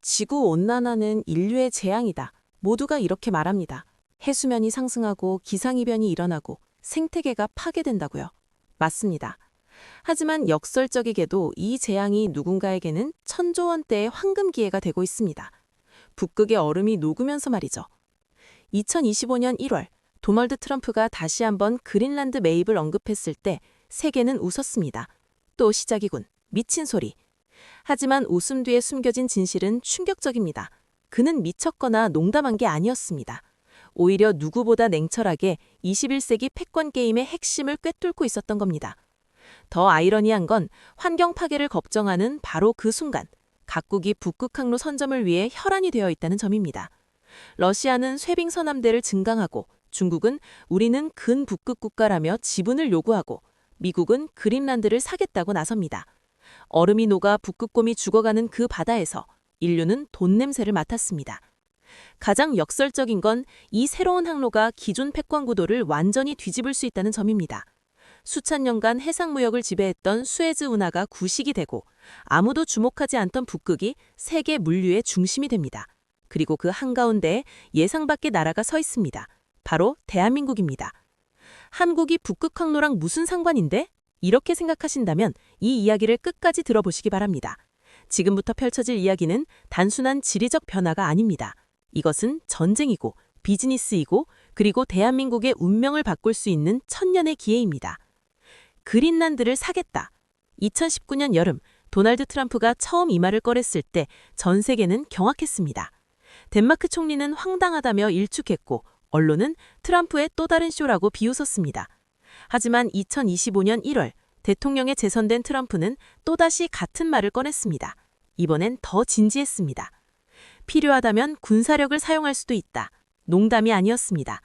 지구온난화는 인류의 재앙이다. 모두가 이렇게 말합니다. 해수면이 상승하고 기상이변이 일어나고 생태계가 파괴된다고요. 맞습니다. 하지만 역설적이게도 이 재앙이 누군가에게는 천조 원대의 황금 기회가 되고 있습니다. 북극의 얼음이 녹으면서 말이죠. 2025년 1월 도널드 트럼프가 다시 한번 그린란드 매입을 언급했을 때 세계는 웃었습니다. 또 시작이군. 미친 소리. 하지만 웃음 뒤에 숨겨진 진실은 충격적입니다. 그는 미쳤거나 농담한 게 아니었습니다. 오히려 누구보다 냉철하게 21세기 패권 게임의 핵심을 꿰뚫고 있었던 겁니다. 더 아이러니한 건 환경 파괴를 걱정하는 바로 그 순간 각국이 북극 항로 선점을 위해 혈안이 되어 있다는 점입니다. 러시아는 쇄빙 선함대를 증강하고 중국은 우리는 근북극 국가라며 지분을 요구하고 미국은 그린란드를 사겠다고 나섭니다. 얼음이 녹아 북극곰이 죽어가는 그 바다에서 인류는 돈 냄새를 맡았습니다. 가장 역설적인 건 이 새로운 항로가 기존 패권 구도를 완전히 뒤집을 수 있다는 점입니다. 수천 년간 해상무역을 지배했던 수에즈 운하가 구식이 되고 아무도 주목하지 않던 북극이 세계 물류의 중심이 됩니다. 그리고 그 한가운데에 예상 밖의 나라가 서 있습니다. 바로 대한민국입니다. 한국이 북극 항로랑 무슨 상관인데? 이렇게 생각하신다면 이 이야기를 끝까지 들어보시기 바랍니다. 지금부터 펼쳐질 이야기는 단순한 지리적 변화가 아닙니다. 이것은 전쟁이고 비즈니스이고 그리고 대한민국의 운명을 바꿀 수 있는 천년의 기회입니다. 그린란드를 사겠다. 2019년 여름 도널드 트럼프가 처음 이 말을 꺼냈을 때 전 세계는 경악했습니다. 덴마크 총리는 황당하다며 일축했고 언론은 트럼프의 또 다른 쇼라고 비웃었습니다. 하지만 2025년 1월 대통령에 재선된 트럼프는 또다시 같은 말을 꺼냈습니다. 이번엔 더 진지했습니다. 필요하다면 군사력을 사용할 수도 있다. 농담이 아니었습니다.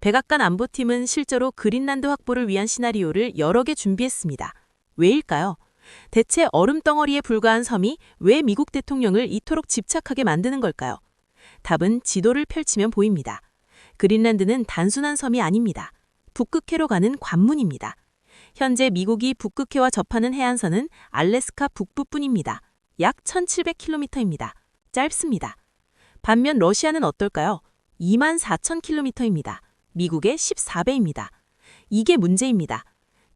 백악관 안보팀은 실제로 그린란드 확보를 위한 시나리오를 여러 개 준비했습니다. 왜일까요? 대체 얼음덩어리에 불과한 섬이 왜 미국 대통령을 이토록 집착하게 만드는 걸까요? 답은 지도를 펼치면 보입니다. 그린란드는 단순한 섬이 아닙니다. 북극해로 가는 관문입니다. 현재 미국이 북극해와 접하는 해안선은 알래스카 북부뿐입니다. 약 1,700km입니다. 짧습니다. 반면 러시아는 어떨까요? 24,000km입니다. 미국의 14배입니다. 이게 문제입니다.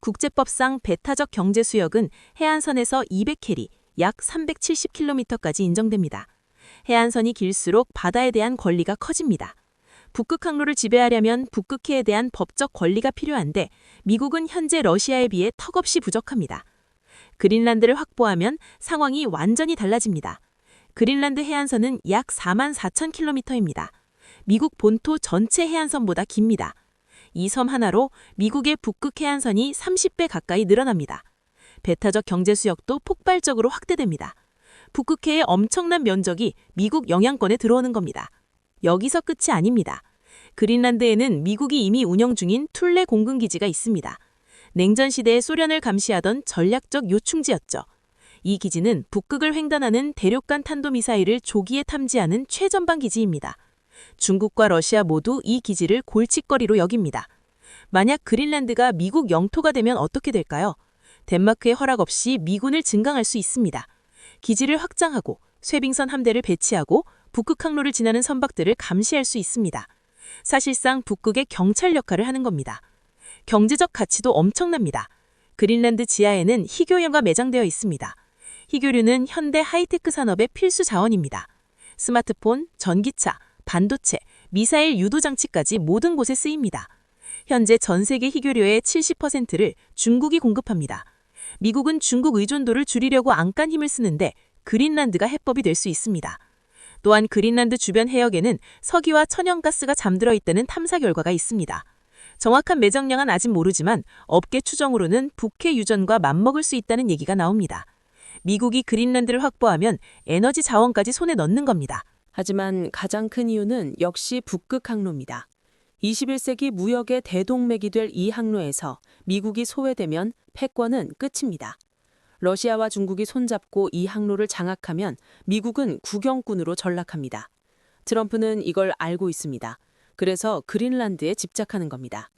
국제법상 배타적 경제 수역은 해안선에서 200캐리, 약 370km까지 인정됩니다. 해안선이 길수록 바다에 대한 권리가 커집니다. 북극 항로를 지배하려면 북극해에 대한 법적 권리가 필요한데 미국은 현재 러시아에 비해 턱없이 부족합니다. 그린란드를 확보하면 상황이 완전히 달라집니다. 그린란드 해안선은 약 44,000km입니다. 미국 본토 전체 해안선보다 깁니다. 이 섬 하나로 미국의 북극 해안선이 30배 가까이 늘어납니다. 배타적 경제 수역도 폭발적으로 확대됩니다. 북극해의 엄청난 면적이 미국 영향권에 들어오는 겁니다. 여기서 끝이 아닙니다. 그린란드에는 미국이 이미 운영 중인 툴레 공군기지가 있습니다. 냉전 시대에 소련을 감시하던 전략적 요충지였죠. 이 기지는 북극을 횡단하는 대륙간 탄도미사일을 조기에 탐지하는 최전방 기지입니다. 중국과 러시아 모두 이 기지를 골칫거리로 여깁니다. 만약 그린란드가 미국 영토가 되면 어떻게 될까요? 덴마크의 허락 없이 미군을 증강할 수 있습니다. 기지를 확장하고 쇄빙선 함대를 배치하고 북극 항로를 지나는 선박들을 감시할 수 있습니다. 사실상 북극의 경찰 역할을 하는 겁니다. 경제적 가치도 엄청납니다. 그린란드 지하에는 희교류가 매장되어 있습니다. 희교류는 현대 하이테크 산업의 필수 자원입니다. 스마트폰, 전기차, 반도체, 미사일 유도 장치까지 모든 곳에 쓰입니다. 현재 전 세계 희교류의 70%를 중국이 공급합니다. 미국은 중국 의존도를 줄이려고 안간 힘을 쓰는데 그린란드가 해법이 될 수 있습니다. 또한 그린란드 주변 해역에는 석유와 천연가스가 잠들어 있다는 탐사 결과가 있습니다. 정확한 매정량은 아직 모르지만 업계 추정으로는 북해 유전과 맞먹을 수 있다는 얘기가 나옵니다. 미국이 그린란드를 확보하면 에너지 자원까지 손에 넣는 겁니다. 하지만 가장 큰 이유는 역시 북극 항로입니다. 21세기 무역의 대동맥이 될 이 항로에서 미국이 소외되면 패권은 끝입니다. 러시아와 중국이 손잡고 이 항로를 장악하면 미국은 구경꾼으로 전락합니다. 트럼프는 이걸 알고 있습니다. 그래서 그린란드에 집착하는 겁니다.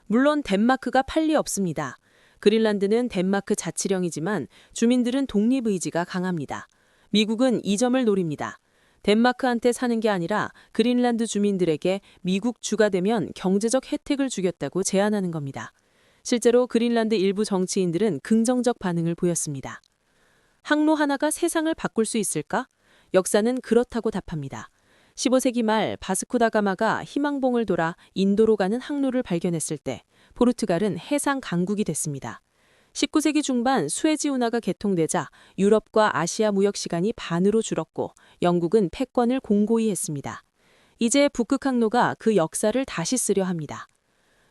물론 덴마크가 팔 리 없습니다. 그린란드는 덴마크 자치령이지만 주민들은 독립의지가 강합니다. 미국은 이 점을 노립니다. 덴마크한테 사는 게 아니라 그린란드 주민들에게 미국 주가 되면 경제적 혜택을 주겠다고 제안하는 겁니다. 실제로 그린란드 일부 정치인들은 긍정적 반응을 보였습니다. 항로 하나가 세상을 바꿀 수 있을까? 역사는 그렇다고 답합니다. 15세기 말 바스코다가마가 희망봉을 돌아 인도로 가는 항로를 발견했을 때 포르투갈은 해상 강국이 됐습니다. 19세기 중반 수에즈 운하가 개통되자 유럽과 아시아 무역 시간이 반으로 줄었고 영국은 패권을 공고히 했습니다. 이제 북극 항로가 그 역사를 다시 쓰려 합니다.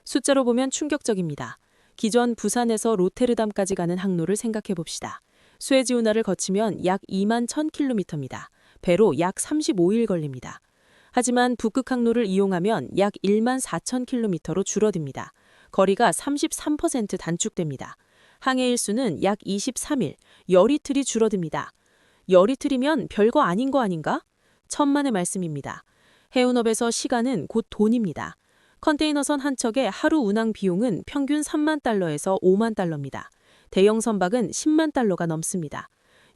숫자로 보면 충격적입니다. 기존 부산에서 로테르담까지 가는 항로를 생각해 봅시다. 수에즈 운하를 거치면 약 2만 1000km입니다. 배로 약 35일 걸립니다. 하지만 북극 항로를 이용하면 약 1만 4000km로 줄어듭니다. 거리가 33% 단축됩니다. 항해 일수는 약 23일, 열이틀이 줄어듭니다. 열이틀이면 별거 아닌 거 아닌가? 천만의 말씀입니다. 해운업에서 시간은 곧 돈입니다. 컨테이너선 한 척의 하루 운항 비용은 평균 3만 달러에서 5만 달러입니다. 대형 선박은 10만 달러가 넘습니다.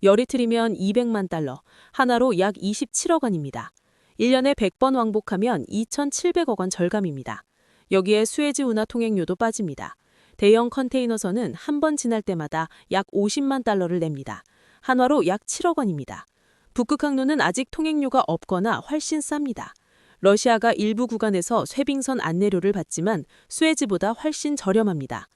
열이틀이면 200만 달러, 하나로 약 27억 원입니다. 1년에 100번 왕복하면 2,700억 원 절감입니다. 여기에 수에즈 운하 통행료도 빠집니다. 대형 컨테이너선은 한 번 지날 때마다 약 50만 달러를 냅니다. 한화로 약 7억 원입니다. 북극 항로는 아직 통행료가 없거나 훨씬 쌉니다. 러시아가 일부 구간에서 쇄빙선 안내료를 받지만 수에즈보다 훨씬 저렴합니다.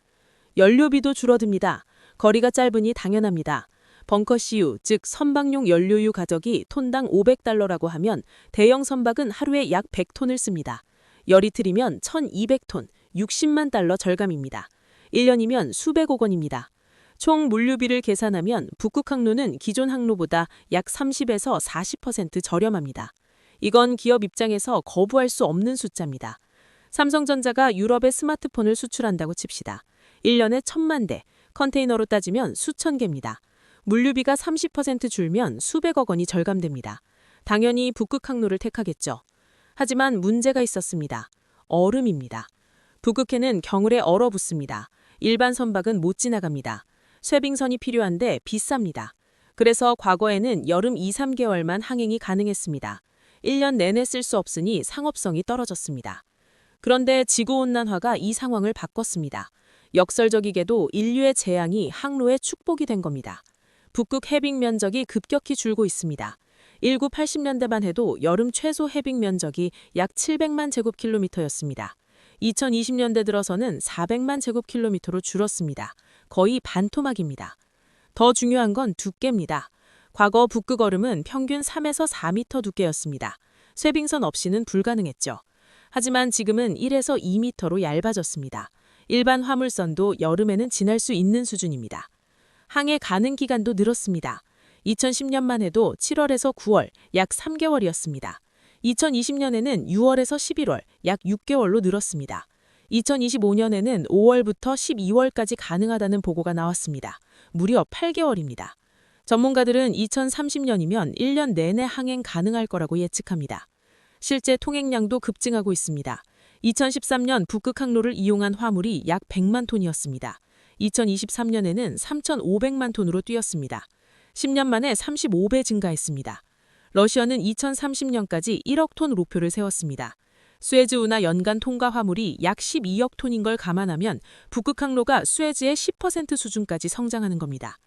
연료비도 줄어듭니다. 거리가 짧으니 당연합니다. 벙커CU, 즉 선박용 연료유 가격이 톤당 500달러라고 하면 대형 선박은 하루에 약 100톤을 씁니다. 열이틀이면 1200톤, 60만 달러 절감입니다. 1년이면 수백억 원입니다. 총 물류비를 계산하면 북극 항로는 기존 항로보다 약 30에서 40% 저렴합니다. 이건 기업 입장에서 거부할 수 없는 숫자입니다. 삼성전자가 유럽에 스마트폰을 수출한다고 칩시다. 1년에 1000만 대, 컨테이너로 따지면 수천 개입니다. 물류비가 30% 줄면 수백억 원이 절감됩니다. 당연히 북극 항로를 택하겠죠. 하지만 문제가 있었습니다. 얼음입니다. 북극해는 겨울에 얼어붙습니다. 일반 선박은 못 지나갑니다. 쇄빙선이 필요한데 비쌉니다. 그래서 과거에는 여름 2, 3개월만 항행이 가능했습니다. 1년 내내 쓸 수 없으니 상업성이 떨어졌습니다. 그런데 지구온난화가 이 상황을 바꿨습니다. 역설적이게도 인류의 재앙이 항로의 축복이 된 겁니다. 북극 해빙 면적이 급격히 줄고 있습니다. 1980년대만 해도 여름 최소 해빙 면적이 약 700만 제곱킬로미터였습니다. 2020년대 들어서는 400만 제곱킬로미터로 줄었습니다. 거의 반토막입니다. 더 중요한 건 두께입니다. 과거 북극 얼음은 평균 3에서 4m 두께였습니다. 쇄빙선 없이는 불가능했죠. 하지만 지금은 1에서 2m로 얇아졌습니다. 일반 화물선도 여름에는 지날 수 있는 수준입니다. 항해 가능 기간도 늘었습니다. 2010년만 해도 7월에서 9월, 약 3개월이었습니다. 2020년에는 6월에서 11월, 약 6개월로 늘었습니다. 2025년에는 5월부터 12월까지 가능하다는 보고가 나왔습니다. 무려 8개월입니다. 전문가들은 2030년이면 1년 내내 항행 가능할 거라고 예측합니다. 실제 통행량도 급증하고 있습니다. 2013년 북극 항로를 이용한 화물이 약 100만 톤이었습니다. 2023년에는 3,500만 톤으로 뛰었습니다. 10년 만에 35배 증가했습니다. 러시아는 2030년까지 1억 톤 목표를 세웠습니다. 수에즈 운하 연간 통과 화물이 약 12억 톤인 걸 감안하면 북극 항로가 수에즈의 10% 수준까지 성장하는 겁니다.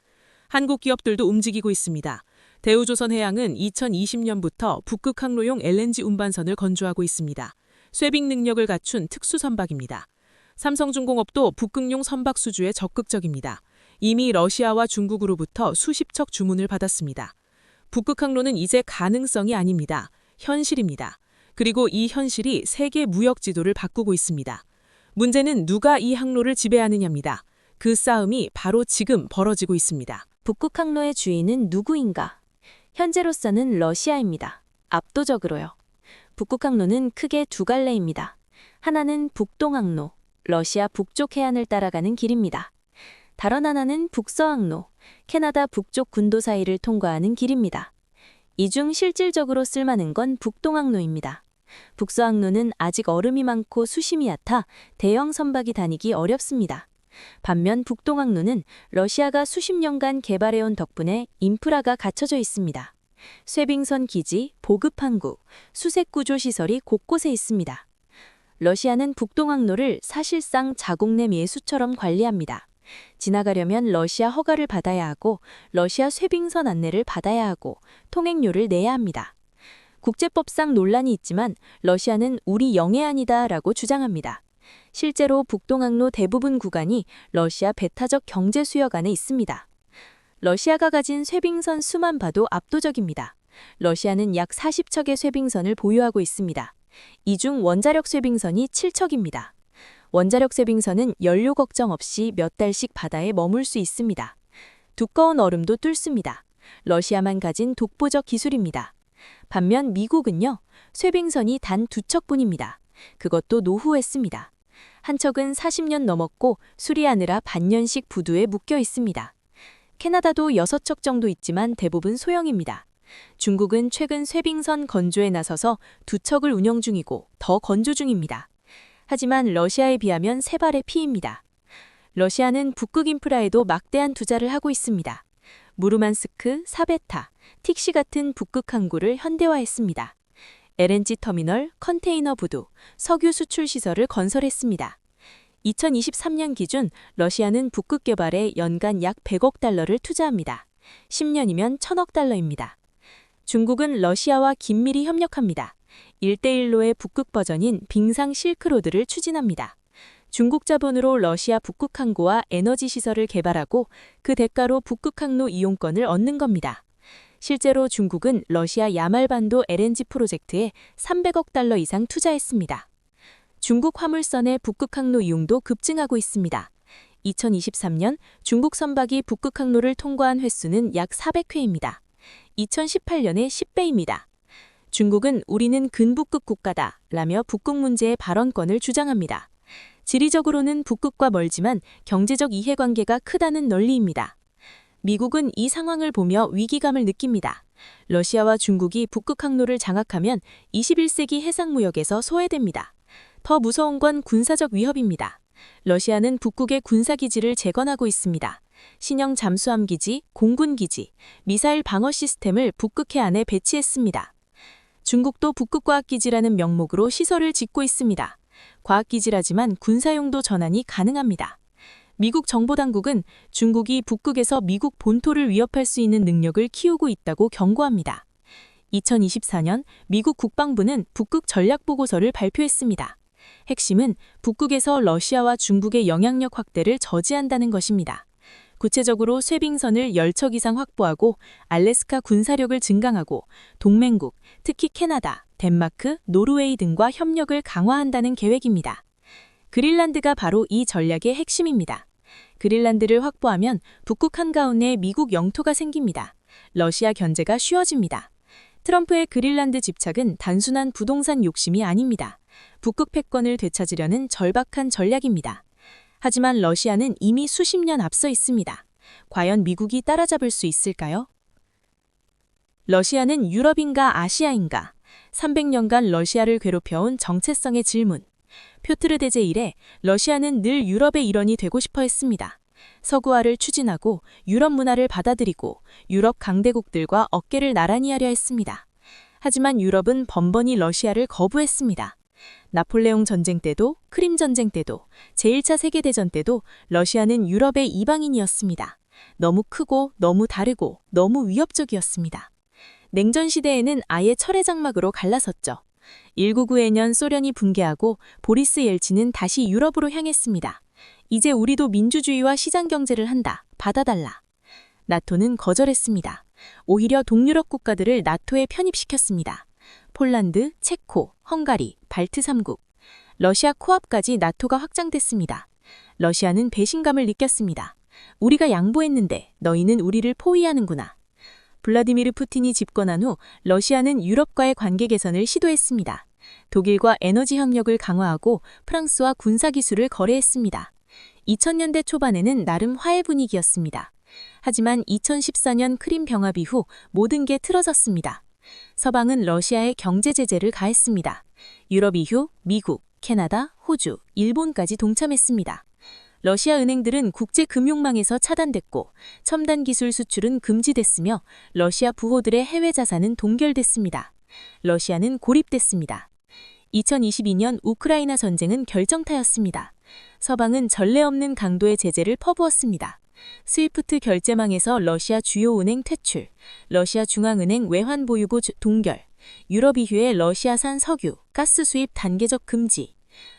한국 기업들도 움직이고 있습니다. 대우조선해양은 2020년부터 북극 항로용 LNG 운반선을 건조하고 있습니다. 쇄빙 능력을 갖춘 특수 선박입니다. 삼성중공업도 북극용 선박 수주에 적극적입니다. 이미 러시아와 중국으로부터 수십 척 주문을 받았습니다. 북극 항로는 이제 가능성이 아닙니다. 현실입니다. 그리고 이 현실이 세계 무역 지도를 바꾸고 있습니다. 문제는 누가 이 항로를 지배하느냐입니다. 그 싸움이 바로 지금 벌어지고 있습니다. 북극 항로의 주인은 누구인가? 현재로서는 러시아입니다. 압도적으로요. 북극 항로는 크게 두 갈래입니다. 하나는 북동항로, 러시아 북쪽 해안을 따라가는 길입니다. 다른 하나는 북서항로, 캐나다 북쪽 군도 사이를 통과하는 길입니다. 이 중 실질적으로 쓸만한 건 북동항로입니다. 북서항로는 아직 얼음이 많고 수심이 얕아 대형 선박이 다니기 어렵습니다. 반면 북동항로는 러시아가 수십 년간 개발해온 덕분에 인프라가 갖춰져 있습니다. 쇠빙선 기지, 보급항구, 수색구조 시설이 곳곳에 있습니다. 러시아는 북동항로를 사실상 자국 내 예수처럼 관리합니다. 지나가려면 러시아 허가를 받아야 하고 러시아 쇠빙선 안내를 받아야 하고 통행료를 내야 합니다. 국제법상 논란이 있지만 러시아는 우리 영해안이다 라고 주장합니다. 실제로 북동항로 대부분 구간이 러시아 배타적 경제 수역 안에 있습니다. 러시아가 가진 쇠빙선 수만 봐도 압도적입니다. 러시아는 약 40척의 쇠빙선을 보유하고 있습니다. 이 중 원자력 쇠빙선이 7척입니다. 원자력 쇠빙선은 연료 걱정 없이 몇 달씩 바다에 머물 수 있습니다. 두꺼운 얼음도 뚫습니다. 러시아만 가진 독보적 기술입니다. 반면 미국은요, 쇠빙선이 단 2척뿐입니다. 그것도 노후했습니다. 한 척은 40년 넘었고 수리하느라 반년씩 부두에 묶여 있습니다. 캐나다도 6척 정도 있지만 대부분 소형입니다. 중국은 최근 쇠빙선 건조에 나서서 2척을 운영 중이고 더 건조 중입니다. 하지만 러시아에 비하면 3발의 피입니다. 러시아는 북극 인프라에도 막대한 투자를 하고 있습니다. 무르만스크, 사베타, 틱시 같은 북극 항구를 현대화했습니다. LNG 터미널, 컨테이너 부두, 석유 수출 시설을 건설했습니다. 2023년 기준 러시아는 북극 개발에 연간 약 100억 달러를 투자합니다. 10년이면 1000억 달러입니다. 중국은 러시아와 긴밀히 협력합니다. 1대1로의 북극 버전인 빙상 실크로드를 추진합니다. 중국 자본으로 러시아 북극 항구와 에너지 시설을 개발하고 그 대가로 북극 항로 이용권을 얻는 겁니다. 실제로 중국은 러시아 야말반도 LNG 프로젝트에 300억 달러 이상 투자했습니다. 중국 화물선의 북극 항로 이용도 급증하고 있습니다. 2023년 중국 선박이 북극 항로를 통과한 횟수는 약 400회입니다. 2018년의 10배입니다. 중국은 우리는 근북극 국가다 라며 북극 문제의 발언권을 주장합니다. 지리적으로는 북극과 멀지만 경제적 이해관계가 크다는 논리입니다. 미국은 이 상황을 보며 위기감을 느낍니다. 러시아와 중국이 북극 항로를 장악하면 21세기 해상무역에서 소외됩니다. 더 무서운 건 군사적 위협입니다. 러시아는 북극의 군사기지를 재건하고 있습니다. 신형 잠수함 기지, 공군 기지, 미사일 방어 시스템을 북극해 안에 배치했습니다. 중국도 북극과학기지라는 명목으로 시설을 짓고 있습니다. 과학기지라지만 군사용도 전환이 가능합니다. 미국 정보당국은 중국이 북극에서 미국 본토를 위협할 수 있는 능력을 키우고 있다고 경고합니다. 2024년 미국 국방부는 북극 전략보고서를 발표했습니다. 핵심은 북극에서 러시아와 중국의 영향력 확대를 저지한다는 것입니다. 구체적으로 쇠빙선을 10척 이상 확보하고 알래스카 군사력을 증강하고 동맹국, 특히 캐나다, 덴마크, 노르웨이 등과 협력을 강화한다는 계획입니다. 그린란드가 바로 이 전략의 핵심입니다. 그린란드를 확보하면 북극 한가운데 미국 영토가 생깁니다. 러시아 견제가 쉬워집니다. 트럼프의 그린란드 집착은 단순한 부동산 욕심이 아닙니다. 북극 패권을 되찾으려는 절박한 전략입니다. 하지만 러시아는 이미 수십 년 앞서 있습니다. 과연 미국이 따라잡을 수 있을까요? 러시아는 유럽인가 아시아인가? 300년간 러시아를 괴롭혀온 정체성의 질문. 표트르 대제 이래 러시아는 늘 유럽의 일원이 되고 싶어 했습니다. 서구화를 추진하고 유럽 문화를 받아들이고 유럽 강대국들과 어깨를 나란히 하려 했습니다. 하지만 유럽은 번번이 러시아를 거부했습니다. 나폴레옹 전쟁 때도, 크림 전쟁 때도, 제1차 세계대전 때도 러시아는 유럽의 이방인이었습니다. 너무 크고 너무 다르고 너무 위협적이었습니다. 냉전 시대에는 아예 철의 장막으로 갈라섰죠. 1991년 소련이 붕괴하고 보리스 옐친은 다시 유럽으로 향했습니다. 이제 우리도 민주주의와 시장 경제를 한다. 받아달라. 나토는 거절했습니다. 오히려 동유럽 국가들을 나토에 편입시켰습니다. 폴란드, 체코, 헝가리, 발트 3국, 러시아 코앞까지 나토가 확장됐습니다. 러시아는 배신감을 느꼈습니다. 우리가 양보했는데 너희는 우리를 포위하는구나. 블라디미르 푸틴이 집권한 후 러시아는 유럽과의 관계 개선을 시도했습니다. 독일과 에너지 협력을 강화하고 프랑스와 군사기술을 거래했습니다. 2000년대 초반에는 나름 화해 분위기였습니다. 하지만 2014년 크림 병합 이후 모든 게 틀어졌습니다. 서방은 러시아에 경제 제재를 가했습니다. 유럽 이후 미국, 캐나다, 호주, 일본까지 동참했습니다. 러시아 은행들은 국제 금융망에서 차단됐고 첨단 기술 수출은 금지됐으며 러시아 부호들의 해외 자산은 동결됐습니다. 러시아는 고립됐습니다. 2022년 우크라이나 전쟁은 결정타였습니다. 서방은 전례 없는 강도의 제재를 퍼부었습니다. 스위프트 결제망에서 러시아 주요 은행 퇴출, 러시아 중앙은행 외환 보유고 동결, 유럽 EU의 러시아산 석유, 가스 수입 단계적 금지.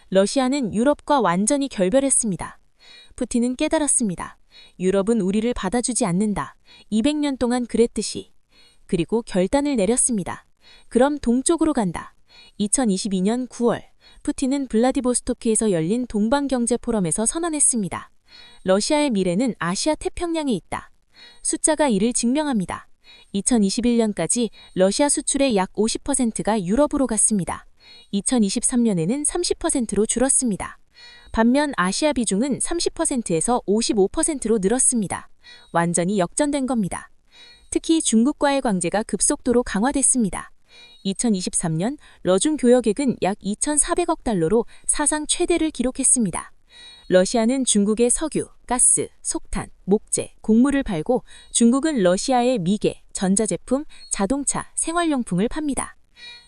러시아는 유럽과 완전히 결별했습니다. 푸틴은 깨달았습니다. 유럽은 우리를 받아주지 않는다. 200년 동안 그랬듯이. 그리고 결단을 내렸습니다. 그럼 동쪽으로 간다. 2022년 9월, 푸틴은 블라디보스토크에서 열린 동방경제 포럼에서 선언했습니다. 러시아의 미래는 아시아 태평양에 있다. 숫자가 이를 증명합니다. 2021년까지 러시아 수출의 약 50%가 유럽으로 갔습니다. 2023년에는 30%로 줄었습니다. 반면 아시아 비중은 30%에서 55%로 늘었습니다. 완전히 역전된 겁니다. 특히 중국과의 관계가 급속도로 강화됐습니다. 2023년 러중 교역액은 약 2,400억 달러로 사상 최대를 기록했습니다. 러시아는 중국의 석유, 가스, 석탄, 목재, 곡물을 팔고 중국은 러시아의 미개, 전자제품, 자동차, 생활용품을 팝니다.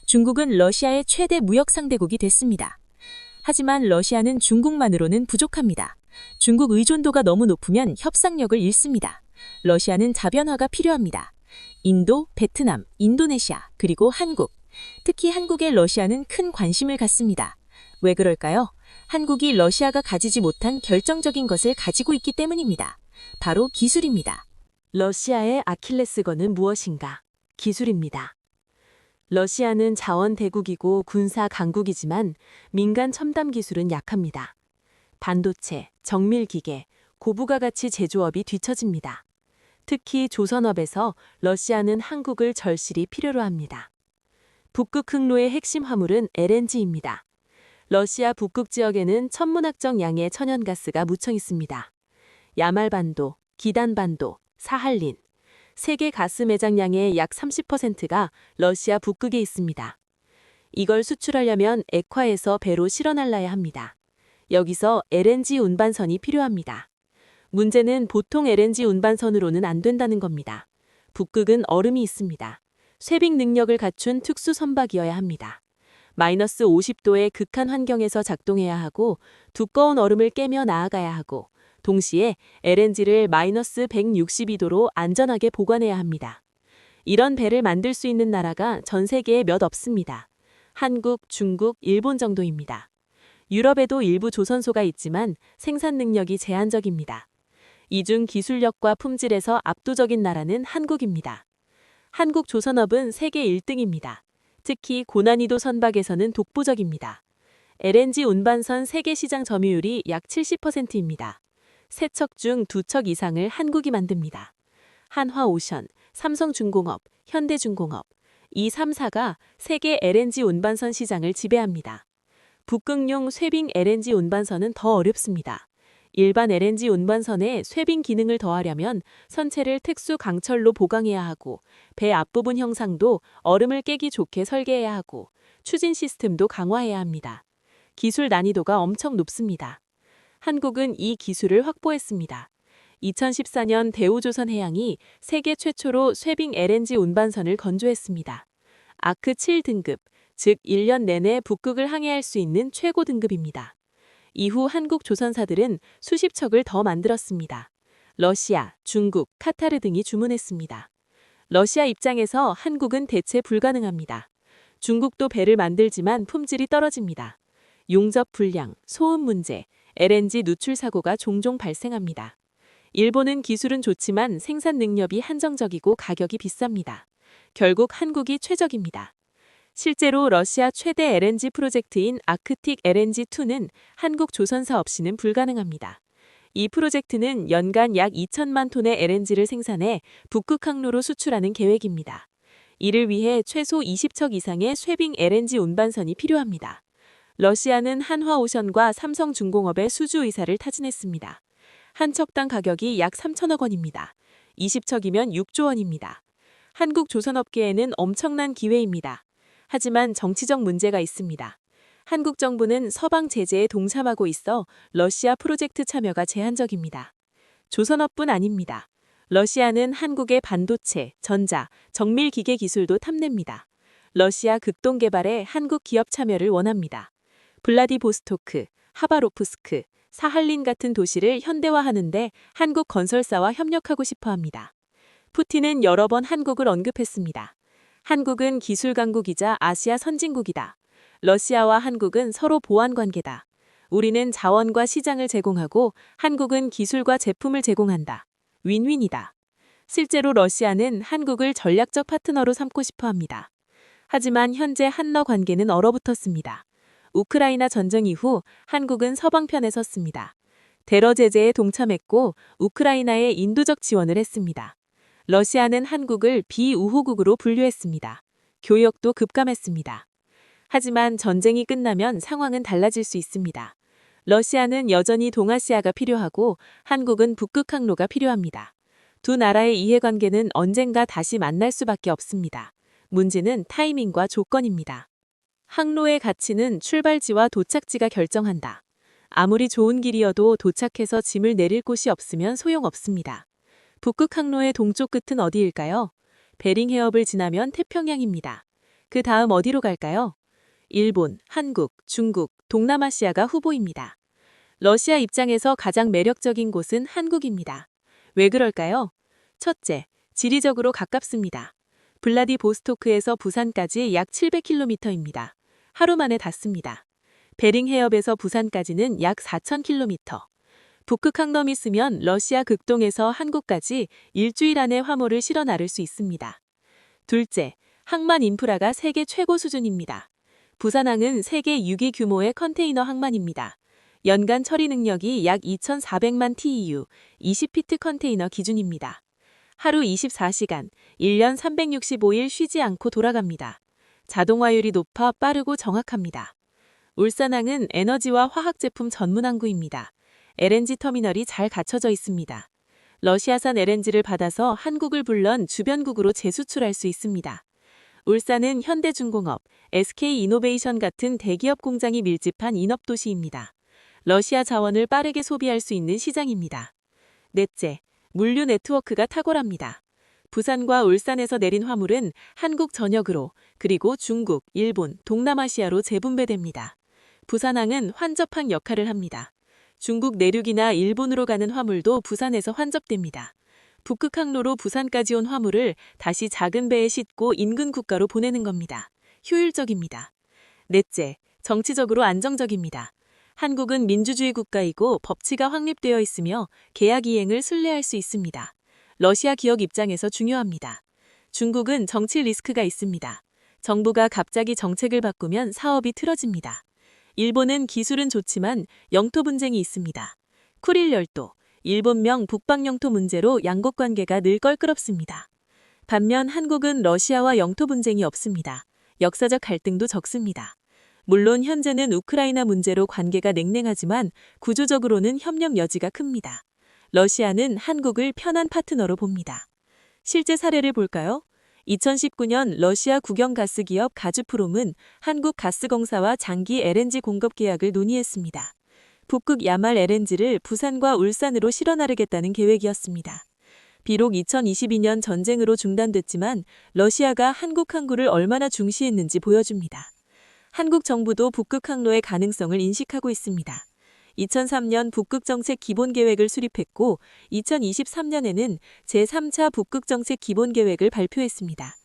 중국은 러시아의 최대 무역 상대국이 됐습니다. 하지만 러시아는 중국만으로는 부족합니다. 중국 의존도가 너무 높으면 협상력을 잃습니다. 러시아는 자변화가 필요합니다. 인도, 베트남, 인도네시아, 그리고 한국. 특히 한국에 러시아는 큰 관심을 갖습니다. 왜 그럴까요? 한국이 러시아가 가지지 못한 결정적인 것을 가지고 있기 때문입니다. 바로 기술입니다. 러시아의 아킬레스건은 무엇인가? 기술입니다. 러시아는 자원 대국이고 군사 강국이지만 민간 첨단 기술은 약합니다. 반도체, 정밀기계, 고부가 가치 제조업이 뒤처집니다. 특히 조선업에서 러시아는 한국을 절실히 필요로 합니다. 북극 항로의 핵심 화물은 LNG입니다. 러시아 북극 지역에는 천문학적 양의 천연가스가 묻혀 있습니다. 야말반도, 기단반도, 사할린. 세계 가스 매장량의 약 30%가 러시아 북극에 있습니다. 이걸 수출하려면 액화에서 배로 실어 날라야 합니다. 여기서 LNG 운반선이 필요합니다. 문제는 보통 LNG 운반선으로는 안 된다는 겁니다. 북극은 얼음이 있습니다. 쇠빙 능력을 갖춘 특수 선박이어야 합니다. 마이너스 50도의 극한 환경에서 작동해야 하고 두꺼운 얼음을 깨며 나아가야 하고 동시에 LNG를 마이너스 162도로 안전하게 보관해야 합니다. 이런 배를 만들 수 있는 나라가 전 세계에 몇 없습니다. 한국, 중국, 일본 정도입니다. 유럽에도 일부 조선소가 있지만 생산 능력이 제한적입니다. 이중 기술력과 품질에서 압도적인 나라는 한국입니다. 한국 조선업은 세계 1등입니다. 특히 고난이도 선박에서는 독보적입니다. LNG 운반선 세계 시장 점유율이 약 70%입니다. 3척 중 2척 이상을 한국이 만듭니다. 한화오션, 삼성중공업, 현대중공업, 이 3사가 세계 LNG 운반선 시장을 지배합니다. 북극용 쇠빙 LNG 운반선은 더 어렵습니다. 일반 LNG 운반선에 쇠빙 기능을 더하려면 선체를 특수 강철로 보강해야 하고 배 앞부분 형상도 얼음을 깨기 좋게 설계해야 하고 추진 시스템도 강화해야 합니다. 기술 난이도가 엄청 높습니다. 한국은 이 기술을 확보했습니다. 2014년 대우조선해양이 세계 최초로 쇠빙 LNG 운반선을 건조했습니다. 아크 7등급, 즉 1년 내내 북극을 항해할 수 있는 최고 등급입니다. 이후 한국 조선사들은 수십 척을 더 만들었습니다. 러시아, 중국, 카타르 등이 주문했습니다. 러시아 입장에서 한국은 대체 불가능합니다. 중국도 배를 만들지만 품질이 떨어집니다. 용접 불량, 소음 문제, LNG 누출 사고가 종종 발생합니다. 일본은 기술은 좋지만 생산 능력이 한정적이고 가격이 비쌉니다. 결국 한국이 최적입니다. 실제로 러시아 최대 LNG 프로젝트인 아크틱 LNG2는 한국 조선사 없이는 불가능합니다. 이 프로젝트는 연간 약 2천만 톤의 LNG를 생산해 북극 항로로 수출하는 계획입니다. 이를 위해 최소 20척 이상의 쇠빙 LNG 운반선이 필요합니다. 러시아는 한화오션과 삼성중공업의 수주 의사를 타진했습니다. 한 척당 가격이 약 3천억 원입니다. 20척이면 6조 원입니다. 한국 조선업계에는 엄청난 기회입니다. 하지만 정치적 문제가 있습니다. 한국 정부는 서방 제재에 동참하고 있어 러시아 프로젝트 참여가 제한적입니다. 조선업뿐 아닙니다. 러시아는 한국의 반도체, 전자, 정밀기계 기술도 탐냅니다. 러시아 극동 개발에 한국 기업 참여를 원합니다. 블라디보스토크, 하바로프스크, 사할린 같은 도시를 현대화하는데 한국 건설사와 협력하고 싶어 합니다. 푸틴은 여러 번 한국을 언급했습니다. 한국은 기술 강국이자 아시아 선진국이다. 러시아와 한국은 서로 보완 관계다. 우리는 자원과 시장을 제공하고 한국은 기술과 제품을 제공한다. 윈윈이다. 실제로 러시아는 한국을 전략적 파트너로 삼고 싶어 합니다. 하지만 현재 한러 관계는 얼어붙었습니다. 우크라이나 전쟁 이후 한국은 서방편에 섰습니다. 대러 제재에 동참했고 우크라이나에 인도적 지원을 했습니다. 러시아는 한국을 비우호국으로 분류했습니다. 교역도 급감했습니다. 하지만 전쟁이 끝나면 상황은 달라질 수 있습니다. 러시아는 여전히 동아시아가 필요하고 한국은 북극 항로가 필요합니다. 두 나라의 이해관계는 언젠가 다시 만날 수밖에 없습니다. 문제는 타이밍과 조건입니다. 항로의 가치는 출발지와 도착지가 결정한다. 아무리 좋은 길이어도 도착해서 짐을 내릴 곳이 없으면 소용없습니다. 북극 항로의 동쪽 끝은 어디일까요? 베링 해협을 지나면 태평양입니다. 그 다음 어디로 갈까요? 일본, 한국, 중국, 동남아시아가 후보입니다. 러시아 입장에서 가장 매력적인 곳은 한국입니다. 왜 그럴까요? 첫째, 지리적으로 가깝습니다. 블라디보스토크에서 부산까지 약 700km입니다. 하루 만에 닿습니다. 베링 해협에서 부산까지는 약 4,000km. 북극 항로이 쓰면 러시아 극동에서 한국까지 일주일 안에 화물을 실어 나를 수 있습니다. 둘째, 항만 인프라가 세계 최고 수준입니다. 부산항은 세계 6위 규모의 컨테이너 항만입니다. 연간 처리 능력이 약 2,400만 TEU, 20피트 컨테이너 기준입니다. 하루 24시간, 1년 365일 쉬지 않고 돌아갑니다. 자동화율이 높아 빠르고 정확합니다. 울산항은 에너지와 화학제품 전문 항구입니다. LNG 터미널이 잘 갖춰져 있습니다. 러시아산 LNG를 받아서 한국을 불런 주변국으로 재수출할 수 있습니다. 울산은 현대중공업, SK이노베이션 같은 대기업 공장이 밀집한 인업도시입니다. 러시아 자원을 빠르게 소비할 수 있는 시장입니다. 넷째, 물류 네트워크가 탁월합니다. 부산과 울산에서 내린 화물은 한국 전역으로 그리고 중국, 일본, 동남아시아로 재분배됩니다. 부산항은 환접항 역할을 합니다. 중국 내륙이나 일본으로 가는 화물도 부산에서 환접됩니다. 북극 항로로 부산까지 온 화물을 다시 작은 배에 싣고 인근 국가로 보내는 겁니다. 효율적입니다. 넷째, 정치적으로 안정적입니다. 한국은 민주주의 국가이고 법치가 확립되어 있으며 계약 이행을 신뢰할 수 있습니다. 러시아 기업 입장에서 중요합니다. 중국은 정치 리스크가 있습니다. 정부가 갑자기 정책을 바꾸면 사업이 틀어집니다. 일본은 기술은 좋지만 영토 분쟁이 있습니다. 쿠릴 열도, 일본명 북방 영토 문제로 양국 관계가 늘 껄끄럽습니다. 반면 한국은 러시아와 영토 분쟁이 없습니다. 역사적 갈등도 적습니다. 물론 현재는 우크라이나 문제로 관계가 냉랭하지만 구조적으로는 협력 여지가 큽니다. 러시아는 한국을 편한 파트너로 봅니다. 실제 사례를 볼까요? 2019년 러시아 국영가스기업 가즈프롬은 한국가스공사와 장기 LNG 공급 계약을 논의했습니다. 북극 야말 LNG를 부산과 울산으로 실어 나르겠다는 계획이었습니다. 비록 2022년 전쟁으로 중단됐지만 러시아가 한국 항구를 얼마나 중시했는지 보여줍니다. 한국 정부도 북극 항로의 가능성을 인식하고 있습니다. 2003년 북극정책 기본계획을 수립했고 2023년에는 제3차 북극정책 기본계획을 발표했습니다.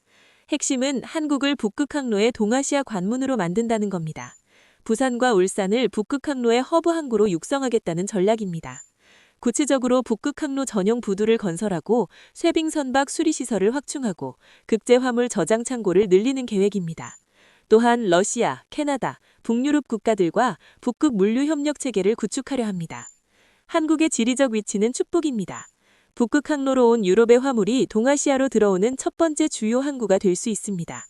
핵심은 한국을 북극 항로의 동아시아 관문으로 만든다는 겁니다. 부산과 울산을 북극 항로의 허브 항구로 육성하겠다는 전략입니다. 구체적으로 북극 항로 전용 부두를 건설하고 쇠빙 선박 수리시설을 확충하고 극제 화물 저장 창고를 늘리는 계획입니다. 또한 러시아, 캐나다, 북유럽 국가들과 북극 물류 협력 체계를 구축하려 합니다. 한국의 지리적 위치는 축복입니다. 북극 항로로 온 유럽의 화물이 동아시아로 들어오는 첫 번째 주요 항구가 될 수 있습니다.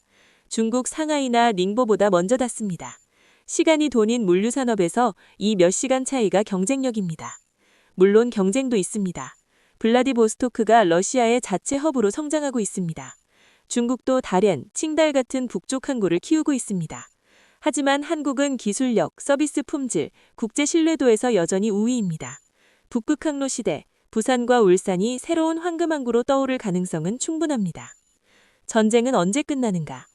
중국 상하이나 닝보보다 먼저 닿습니다. 시간이 돈인 물류 산업에서 이 몇 시간 차이가 경쟁력입니다. 물론 경쟁도 있습니다. 블라디보스토크가 러시아의 자체 허브로 성장하고 있습니다. 중국도 다롄, 칭달 같은 북쪽 항구를 키우고 있습니다. 하지만 한국은 기술력, 서비스 품질, 국제 신뢰도에서 여전히 우위입니다. 북극 항로 시대, 부산과 울산이 새로운 황금항구로 떠오를 가능성은 충분합니다. 전쟁은 언제 끝나는가?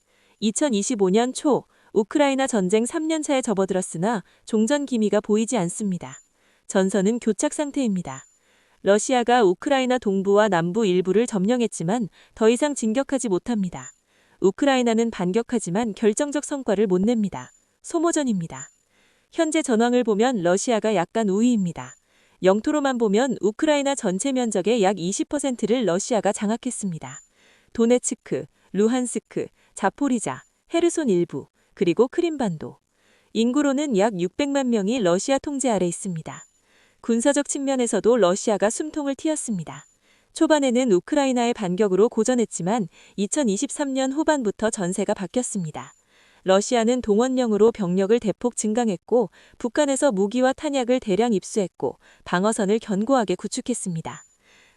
2025년 초 우크라이나 전쟁 3년 차에 접어들었으나 종전 기미가 보이지 않습니다. 전선은 교착 상태입니다. 러시아가 우크라이나 동부와 남부 일부를 점령했지만 더 이상 진격하지 못합니다. 우크라이나는 반격하지만 결정적 성과를 못 냅니다. 소모전입니다. 현재 전황을 보면 러시아가 약간 우위입니다. 영토로만 보면 우크라이나 전체 면적의 약 20%를 러시아가 장악했습니다. 도네츠크, 루한스크, 자포리자, 헤르손 일부, 그리고 크림반도. 인구로는 약 600만 명이 러시아 통제 아래 있습니다. 군사적 측면에서도 러시아가 숨통을 틔웠습니다. 초반에는 우크라이나의 반격으로 고전했지만 2023년 후반부터 전세가 바뀌었습니다. 러시아는 동원령으로 병력을 대폭 증강했고 북한에서 무기와 탄약을 대량 입수했고 방어선을 견고하게 구축했습니다.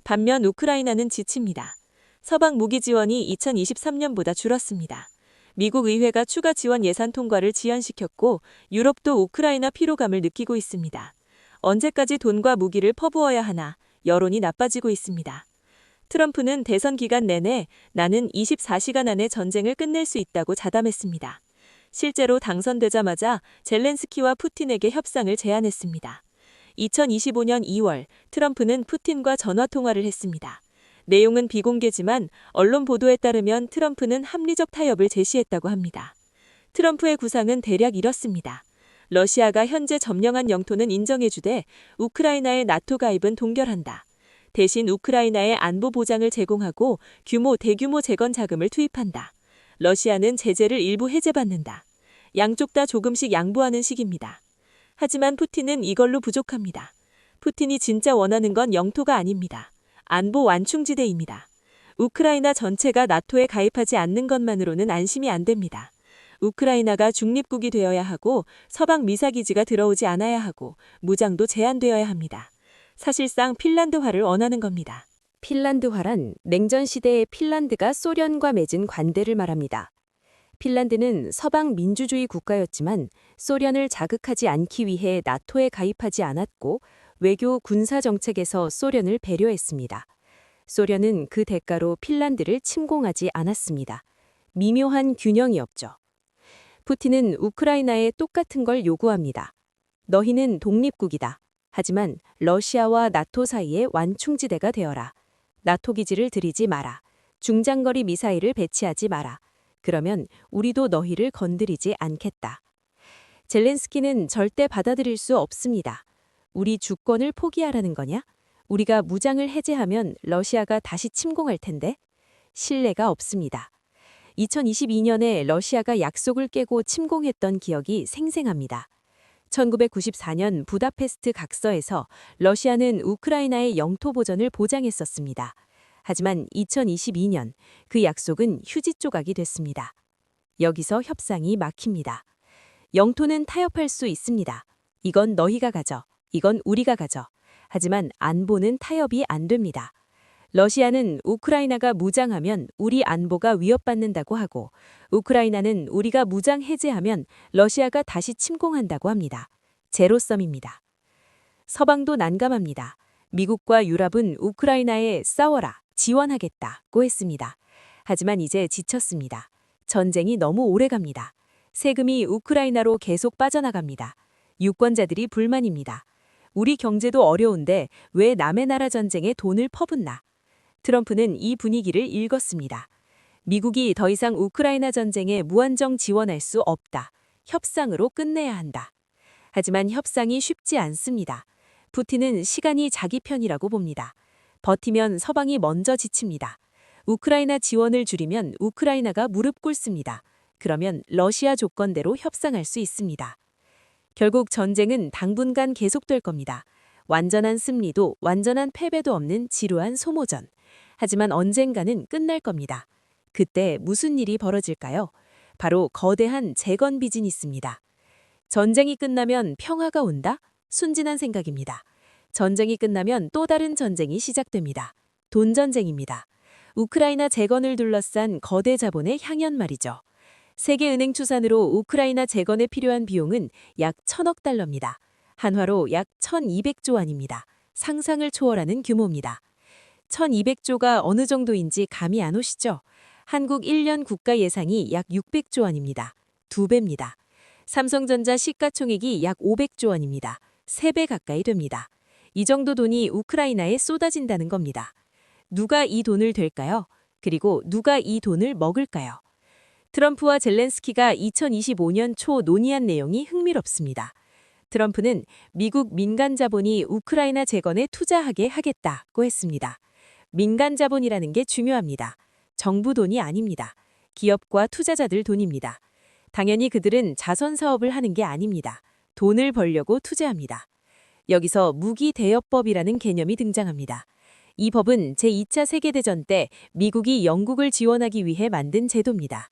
반면 우크라이나는 지칩니다. 서방 무기 지원이 2023년보다 줄었습니다. 미국 의회가 추가 지원 예산 통과를 지연시켰고 유럽도 우크라이나 피로감을 느끼고 있습니다. 언제까지 돈과 무기를 퍼부어야 하나 여론이 나빠지고 있습니다. 트럼프는 대선 기간 내내 나는 24시간 안에 전쟁을 끝낼 수 있다고 자담했습니다. 실제로 당선되자마자 젤렌스키와 푸틴에게 협상을 제안했습니다. 2025년 2월 트럼프는 푸틴과 전화통화를 했습니다. 내용은 비공개지만 언론 보도에 따르면 트럼프는 합리적 타협을 제시했다고 합니다. 트럼프의 구상은 대략 이렇습니다. 러시아가 현재 점령한 영토는 인정해주되 우크라이나의 나토 가입은 동결한다. 대신 우크라이나에 안보 보장을 제공하고 대규모 재건 자금을 투입한다. 러시아는 제재를 일부 해제받는다. 양쪽 다 조금씩 양보하는 식입니다. 하지만 푸틴은 이걸로 부족합니다. 푸틴이 진짜 원하는 건 영토가 아닙니다. 안보 완충지대입니다. 우크라이나 전체가 나토에 가입하지 않는 것만으로는 안심이 안 됩니다. 우크라이나가 중립국이 되어야 하고 서방 미사기지가 들어오지 않아야 하고 무장도 제한되어야 합니다. 사실상 핀란드화를 원하는 겁니다. 핀란드화란 냉전 시대의 핀란드가 소련과 맺은 관대를 말합니다. 핀란드는 서방 민주주의 국가였지만 소련을 자극하지 않기 위해 나토에 가입하지 않았고 외교 군사 정책에서 소련을 배려했습니다. 소련은 그 대가로 핀란드를 침공하지 않았습니다. 미묘한 균형이 없죠. 푸틴은 우크라이나에 똑같은 걸 요구합니다. 너희는 독립국이다. 하지만 러시아와 나토 사이의 완충지대가 되어라. 나토 기지를 들이지 마라. 중장거리 미사일을 배치하지 마라. 그러면 우리도 너희를 건드리지 않겠다. 젤렌스키는 절대 받아들일 수 없습니다. 우리 주권을 포기하라는 거냐? 우리가 무장을 해제하면 러시아가 다시 침공할 텐데? 신뢰가 없습니다. 2022년에 러시아가 약속을 깨고 침공했던 기억이 생생합니다. 1994년 부다페스트 각서에서 러시아는 우크라이나의 영토 보전을 보장했었습니다. 하지만 2022년 그 약속은 휴지 조각이 됐습니다. 여기서 협상이 막힙니다. 영토는 타협할 수 있습니다. 이건 너희가 가져. 이건 우리가 가져. 하지만 안보는 타협이 안 됩니다. 러시아는 우크라이나가 무장하면 우리 안보가 위협받는다고 하고 우크라이나는 우리가 무장 해제하면 러시아가 다시 침공한다고 합니다. 제로섬입니다. 서방도 난감합니다. 미국과 유럽은 우크라이나에 싸워라, 지원하겠다고 했습니다. 하지만 이제 지쳤습니다. 전쟁이 너무 오래갑니다. 세금이 우크라이나로 계속 빠져나갑니다. 유권자들이 불만입니다. 우리 경제도 어려운데 왜 남의 나라 전쟁에 돈을 퍼붓나? 트럼프는 이 분위기를 읽었습니다. 미국이 더 이상 우크라이나 전쟁에 무한정 지원할 수 없다. 협상으로 끝내야 한다. 하지만 협상이 쉽지 않습니다. 푸틴은 시간이 자기 편이라고 봅니다. 버티면 서방이 먼저 지칩니다. 우크라이나 지원을 줄이면 우크라이나가 무릎 꿇습니다. 그러면 러시아 조건대로 협상할 수 있습니다. 결국 전쟁은 당분간 계속될 겁니다. 완전한 승리도 완전한 패배도 없는 지루한 소모전. 하지만 언젠가는 끝날 겁니다. 그때 무슨 일이 벌어질까요? 바로 거대한 재건 비즈니스입니다. 전쟁이 끝나면 평화가 온다? 순진한 생각입니다. 전쟁이 끝나면 또 다른 전쟁이 시작됩니다. 돈전쟁입니다. 우크라이나 재건을 둘러싼 거대 자본의 향연 말이죠. 세계은행 추산으로 우크라이나 재건에 필요한 비용은 약 1,000억 달러입니다. 한화로 약 1,200조 원입니다. 상상을 초월하는 규모입니다. 1,200조가 어느 정도인지 감이 안 오시죠? 한국 1년 국가 예상이 약 600조 원입니다. 2배입니다. 삼성전자 시가총액이 약 500조 원입니다. 3배 가까이 됩니다. 이 정도 돈이 우크라이나에 쏟아진다는 겁니다. 누가 이 돈을 댈까요? 그리고 누가 이 돈을 먹을까요? 트럼프와 젤렌스키가 2025년 초 논의한 내용이 흥미롭습니다. 트럼프는 미국 민간 자본이 우크라이나 재건에 투자하게 하겠다고 했습니다. 민간 자본이라는 게 중요합니다. 정부 돈이 아닙니다. 기업과 투자자들 돈입니다. 당연히 그들은 자선 사업을 하는 게 아닙니다. 돈을 벌려고 투자합니다. 여기서 무기 대여법이라는 개념이 등장합니다. 이 법은 제2차 세계대전 때 미국이 영국을 지원하기 위해 만든 제도입니다.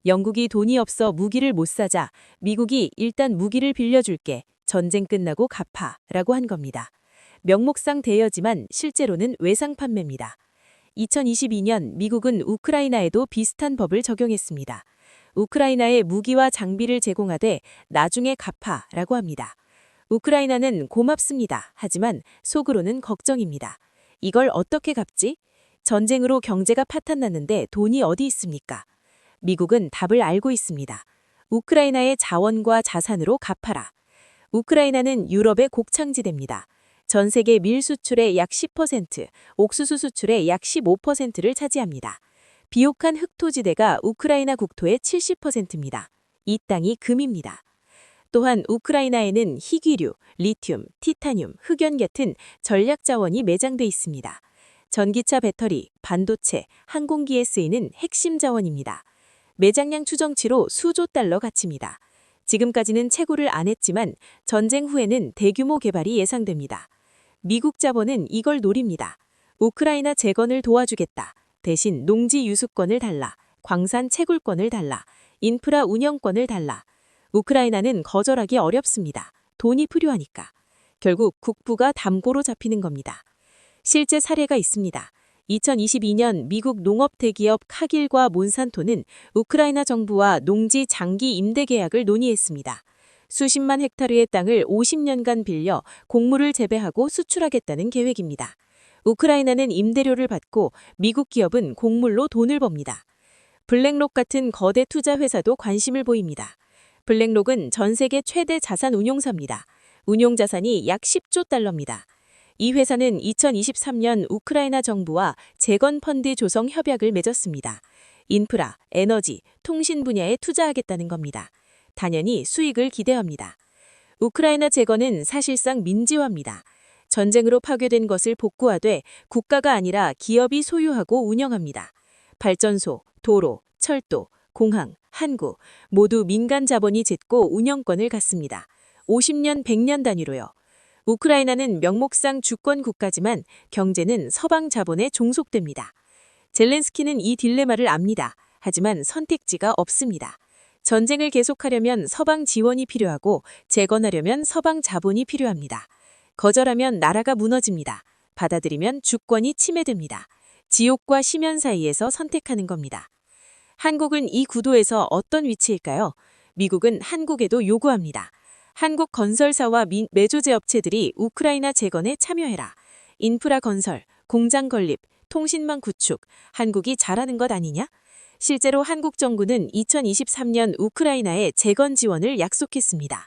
영국이 돈이 없어 무기를 못 사자 미국이 일단 무기를 빌려줄게. 전쟁 끝나고 갚아라고 한 겁니다. 명목상 대여지만 실제로는 외상 판매입니다. 2022년 미국은 우크라이나에도 비슷한 법을 적용했습니다. 우크라이나에 무기와 장비를 제공하되 나중에 갚아라고 합니다. 우크라이나는 고맙습니다. 하지만 속으로는 걱정입니다. 이걸 어떻게 갚지? 전쟁으로 경제가 파탄났는데 돈이 어디 있습니까? 미국은 답을 알고 있습니다. 우크라이나의 자원과 자산으로 갚아라. 우크라이나는 유럽의 곡창지대입니다. 전 세계 밀 수출의 약 10%, 옥수수 수출의 약 15%를 차지합니다. 비옥한 흑토지대가 우크라이나 국토의 70%입니다. 이 땅이 금입니다. 또한 우크라이나에는 희귀류, 리튬, 티타늄, 흑연 같은 전략 자원이 매장돼 있습니다. 전기차 배터리, 반도체, 항공기에 쓰이는 핵심 자원입니다. 매장량 추정치로 수조 달러 가치입니다. 지금까지는 채굴을 안 했지만 전쟁 후에는 대규모 개발이 예상됩니다. 미국 자본은 이걸 노립니다. 우크라이나 재건을 도와주겠다. 대신 농지 유수권을 달라. 광산 채굴권을 달라. 인프라 운영권을 달라. 우크라이나는 거절하기 어렵습니다. 돈이 필요하니까. 결국 국부가 담고로 잡히는 겁니다. 실제 사례가 있습니다. 2022년 미국 농업 대기업 카길과 몬산토는 우크라이나 정부와 농지 장기 임대 계약을 논의했습니다. 수십만 헥타르의 땅을 50년간 빌려 곡물을 재배하고 수출하겠다는 계획입니다. 우크라이나는 임대료를 받고 미국 기업은 곡물로 돈을 법니다. 블랙록 같은 거대 투자 회사도 관심을 보입니다. 블랙록은 전 세계 최대 자산 운용사입니다. 운용 자산이 약 10조 달러입니다. 이 회사는 2023년 우크라이나 정부와 재건 펀드 조성 협약을 맺었습니다. 인프라, 에너지, 통신 분야에 투자하겠다는 겁니다. 당연히 수익을 기대합니다. 우크라이나 재건은 사실상 민지화입니다. 전쟁으로 파괴된 것을 복구하되 국가가 아니라 기업이 소유하고 운영합니다. 발전소, 도로, 철도, 공항, 항구 모두 민간 자본이 짓고 운영권을 갖습니다. 50년, 100년 단위로요. 우크라이나는 명목상 주권 국가지만 경제는 서방 자본에 종속됩니다. 젤렌스키는 이 딜레마를 압니다. 하지만 선택지가 없습니다. 전쟁을 계속하려면 서방 지원이 필요하고 재건하려면 서방 자본이 필요합니다. 거절하면 나라가 무너집니다. 받아들이면 주권이 침해됩니다. 지옥과 심연 사이에서 선택하는 겁니다. 한국은 이 구도에서 어떤 위치일까요? 미국은 한국에도 요구합니다. 한국 건설사와 메조제 업체들이 우크라이나 재건에 참여해라. 인프라 건설, 공장 건립, 통신망 구축, 한국이 잘하는 것 아니냐? 실제로 한국 정부는 2023년 우크라이나에 재건 지원을 약속했습니다.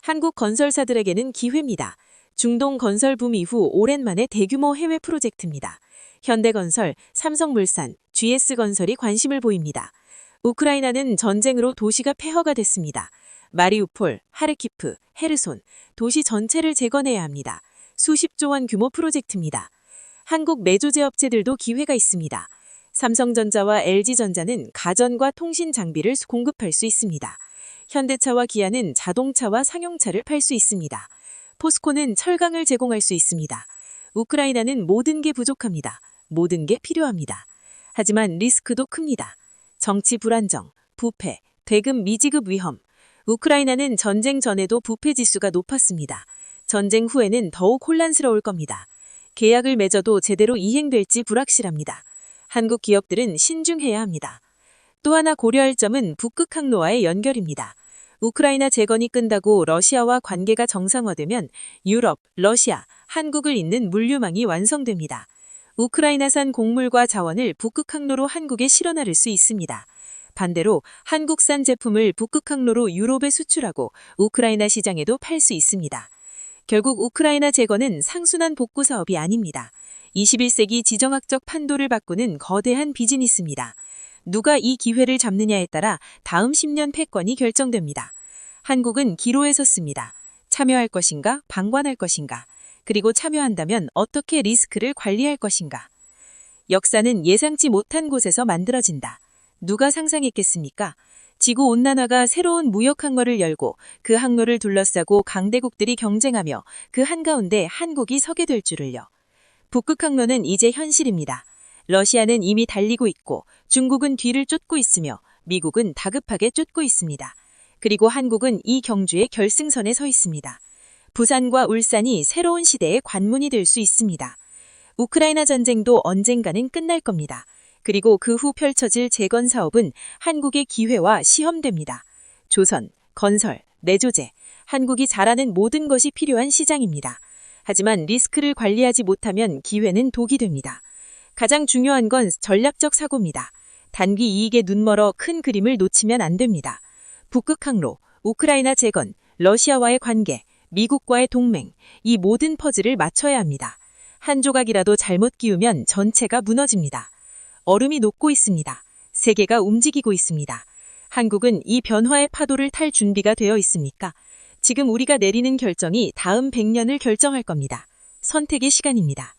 한국 건설사들에게는 기회입니다. 중동 건설 붐 이후 오랜만에 대규모 해외 프로젝트입니다. 현대건설, 삼성물산, GS건설이 관심을 보입니다. 우크라이나는 전쟁으로 도시가 폐허가 됐습니다. 마리우폴, 하르키프, 헤르손, 도시 전체를 재건해야 합니다. 수십조 원 규모 프로젝트입니다. 한국 메조제 업체들도 기회가 있습니다. 삼성전자와 LG전자는 가전과 통신 장비를 공급할 수 있습니다. 현대차와 기아는 자동차와 상용차를 팔 수 있습니다. 포스코는 철강을 제공할 수 있습니다. 우크라이나는 모든 게 부족합니다. 모든 게 필요합니다. 하지만 리스크도 큽니다. 정치 불안정, 부패, 대금 미지급 위험. 우크라이나는 전쟁 전에도 부패 지수가 높았습니다. 전쟁 후에는 더욱 혼란스러울 겁니다. 계약을 맺어도 제대로 이행될지 불확실합니다. 한국 기업들은 신중해야 합니다. 또 하나 고려할 점은 북극 항로와의 연결입니다. 우크라이나 재건이 끝나고 러시아와 관계가 정상화되면 유럽, 러시아, 한국을 잇는 물류망이 완성됩니다. 우크라이나산 곡물과 자원을 북극 항로로 한국에 실어 나를 수 있습니다. 반대로 한국산 제품을 북극 항로로 유럽에 수출하고 우크라이나 시장에도 팔 수 있습니다. 결국 우크라이나 재건은 상순환 복구 사업이 아닙니다. 21세기 지정학적 판도를 바꾸는 거대한 비즈니스입니다. 누가 이 기회를 잡느냐에 따라 다음 10년 패권이 결정됩니다. 한국은 기로에 섰습니다. 참여할 것인가, 방관할 것인가, 그리고 참여한다면 어떻게 리스크를 관리할 것인가. 역사는 예상치 못한 곳에서 만들어진다. 누가 상상했겠습니까? 지구온난화가 새로운 무역 항로를 열고 그 항로를 둘러싸고 강대국들이 경쟁하며 그 한가운데 한국이 서게 될 줄을요. 북극 항로는 이제 현실입니다. 러시아는 이미 달리고 있고 중국은 뒤를 쫓고 있으며 미국은 다급하게 쫓고 있습니다. 그리고 한국은 이 경주의 결승선에 서 있습니다. 부산과 울산이 새로운 시대의 관문이 될 수 있습니다. 우크라이나 전쟁도 언젠가는 끝날 겁니다. 그리고 그 후 펼쳐질 재건 사업은 한국의 기회와 시험됩니다. 조선, 건설, 내조제, 한국이 잘하는 모든 것이 필요한 시장입니다. 하지만 리스크를 관리하지 못하면 기회는 독이 됩니다. 가장 중요한 건 전략적 사고입니다. 단기 이익에 눈멀어 큰 그림을 놓치면 안 됩니다. 북극 항로, 우크라이나 재건, 러시아와의 관계, 미국과의 동맹, 이 모든 퍼즐을 맞춰야 합니다. 한 조각이라도 잘못 끼우면 전체가 무너집니다. 얼음이 녹고 있습니다. 세계가 움직이고 있습니다. 한국은 이 변화의 파도를 탈 준비가 되어 있습니까? 지금 우리가 내리는 결정이 다음 100년을 결정할 겁니다. 선택의 시간입니다.